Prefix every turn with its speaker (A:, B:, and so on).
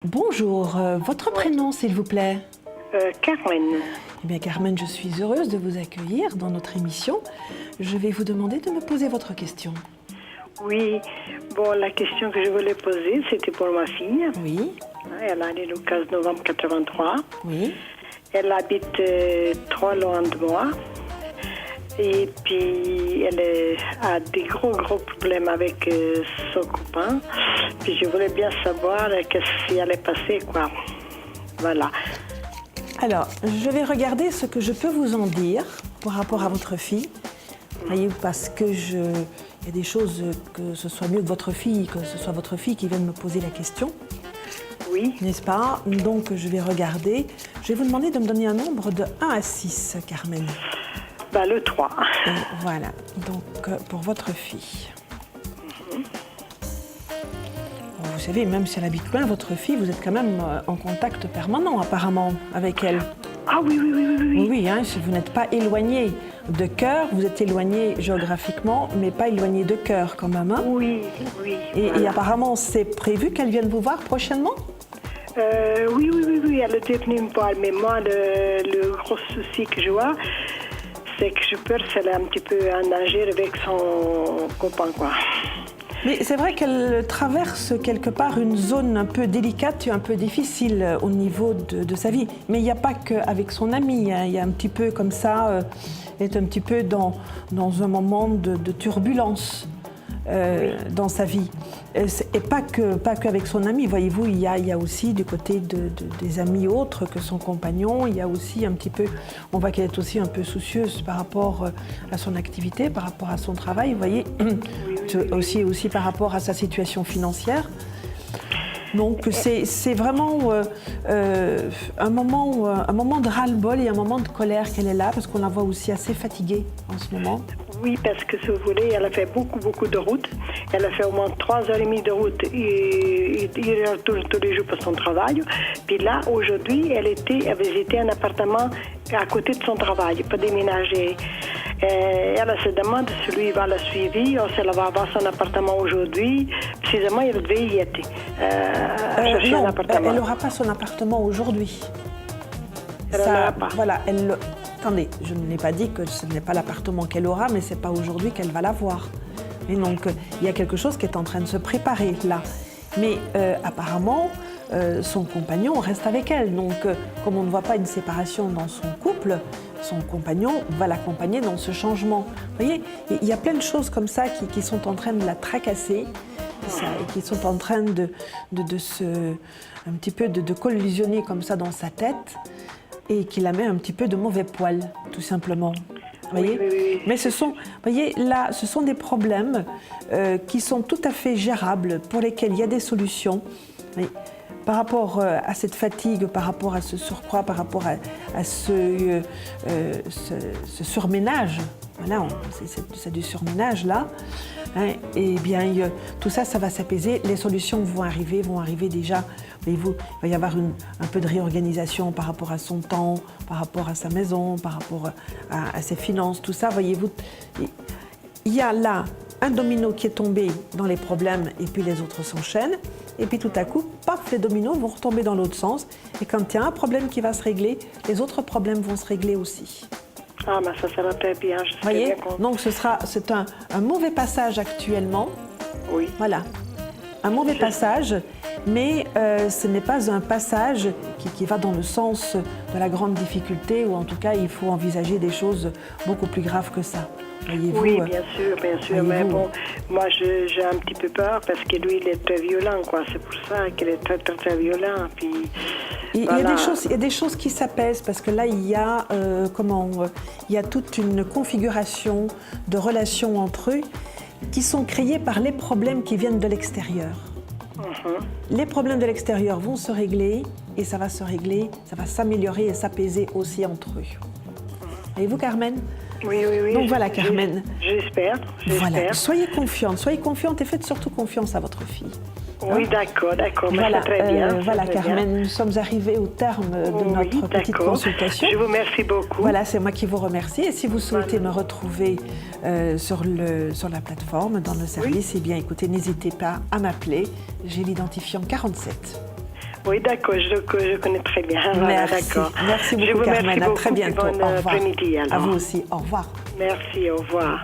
A: Bonjour, votre prénom s'il vous plaît?
B: Carmen.
A: Eh bien Carmen, je suis heureuse de vous accueillir dans notre émission. Je vais vous demander de me poser votre question.
B: Oui, bon, la question que je voulais poser, c'était pour ma fille.
A: Oui,
B: Elle est née le 15 novembre 83.
A: oui,
B: Elle habite trop loin de moi. Et puis, a des gros problèmes avec son copain. Puis, je voulais bien savoir qu'est-ce qui allait passer, quoi. Voilà.
A: alors je vais regarder ce que je peux vous en dire par rapport à votre fille. Voyez, parce que il y a des choses que ce soit mieux que votre fille, que ce soit votre fille qui vienne me poser la question.
B: Oui,
A: N'est-ce pas? Donc je vais regarder. Je vais vous demander de me donner un nombre de 1 à 6, Carmen.
B: bah, le 3.
A: Et voilà, donc pour votre fille. Vous savez, même si elle habite loin, votre fille, vous êtes quand même en contact permanent apparemment avec elle.
B: Ah oui, oui, oui, oui, oui.
A: Oui, hein, si vous n'êtes pas éloigné de cœur, vous êtes éloigné géographiquement, mais pas éloigné de cœur quand même. Hein.
B: Oui, oui.
A: Et
B: Voilà.
A: apparemment, c'est prévu qu'elle vienne vous voir prochainement?
B: Oui, oui, oui, oui, elle était venue me voir. Mais moi, le gros souci que je vois, c'est que je peur qu'elle est un petit peu en agir avec son copain, quoi.
A: Mais c'est vrai qu'elle traverse quelque part une zone un peu délicate et un peu difficile au niveau de sa vie. Mais il n'y a pas qu'avec son ami, hein. Il y a un petit peu comme ça, elle est un petit peu dans un moment de turbulence dans sa vie. Et pas qu'avec son ami, voyez-vous, il y a aussi du côté des amis autres que son compagnon, il y a aussi un petit peu, on voit qu'elle est aussi un peu soucieuse par rapport à son activité, par rapport à son travail, vous voyez, aussi par rapport à sa situation financière. Donc c'est vraiment un moment de ras-le-bol et un moment de colère qu'elle est là, parce qu'on la voit aussi assez fatiguée en ce moment.
B: Oui, parce que si vous voulez, elle a fait beaucoup de route. Elle a fait au moins 3h30 de route et retourne tous les jours pour son travail. Puis là, aujourd'hui, elle a visité un appartement à côté de son travail, pour déménager. Elle se demande si lui va la suivre, ou si elle va avoir son appartement aujourd'hui. Précisément, elle devait y être. Chercher
A: Non,
B: un appartement.
A: elle n'aura pas son appartement aujourd'hui.
B: Elle n'en aura pas.
A: Voilà, attendez, je n'ai pas dit que ce n'est pas l'appartement qu'elle aura, mais ce n'est pas aujourd'hui qu'elle va l'avoir. Et donc, il y a quelque chose qui est en train de se préparer là. Mais apparemment, son compagnon reste avec elle. Donc, comme on ne voit pas une séparation dans son couple, son compagnon va l'accompagner dans ce changement. Vous voyez, il y a plein de choses comme ça qui sont en train de la tracasser. Et qui sont en train un petit peu de collisionner comme ça dans sa tête et qui la met un petit peu de mauvais poil, tout simplement. Voyez.
B: Oui.
A: Mais ce sont des problèmes qui sont tout à fait gérables, pour lesquels il y a des solutions. Oui. Par rapport à cette fatigue, par rapport à ce surcroît, par rapport à ce surménage, voilà, c'est du surménage là, hein, et bien tout ça, ça va s'apaiser, les solutions vont arriver déjà. Voyez-vous, il va y avoir un peu de réorganisation par rapport à son temps, par rapport à sa maison, par rapport à ses finances, tout ça, voyez-vous. Il y a là un domino qui est tombé dans les problèmes et puis les autres s'enchaînent. Et puis tout à coup, paf, les dominos vont retomber dans l'autre sens. Et quand il y a un problème qui va se régler, les autres problèmes vont se régler aussi.
B: Ah, mais ça va très bien. Je sais
A: Voyez,
B: bien compte.
A: donc c'est un mauvais passage actuellement.
B: Oui.
A: Voilà, un mauvais passage, mais ce n'est pas un passage qui va dans le sens de la grande difficulté, ou en tout cas, il faut envisager des choses beaucoup plus graves que ça. Voyez-vous,
B: Oui, bien sûr, mais
A: voyez-vous.
B: bon, moi j'ai un petit peu peur parce que lui il est très violent, quoi. C'est pour ça qu'il est très violent. Puis
A: Il y
B: voilà.
A: a des choses qui s'apaisent parce que là, il y a toute une configuration de relations entre eux qui sont créées par les problèmes qui viennent de l'extérieur. Les problèmes de l'extérieur vont se régler et ça va se régler, ça va s'améliorer et s'apaiser aussi entre eux. Voyez-vous, Carmen?
B: Oui.
A: Donc voilà, Carmen.
B: J'espère.
A: Voilà, soyez confiante et faites surtout confiance à votre fille.
B: Oui, d'accord, mais
A: Voilà,
B: c'est très bien.
A: voilà,
B: c'est très
A: Carmen,
B: bien.
A: nous sommes arrivés au terme de
B: Oui,
A: notre petite
B: d'accord.
A: consultation.
B: Je vous remercie beaucoup.
A: Voilà, c'est moi qui vous remercie. Et si vous souhaitez me retrouver sur la plateforme, dans le service, eh bien, écoutez, n'hésitez pas à m'appeler. J'ai l'identifiant 47.
B: Oui, d'accord, je connais très bien. Voilà, d'accord.
A: Merci beaucoup, Carmen. À très bientôt.
B: Bon après-midi, alors.
A: À vous aussi. Au revoir.
B: Merci, au revoir.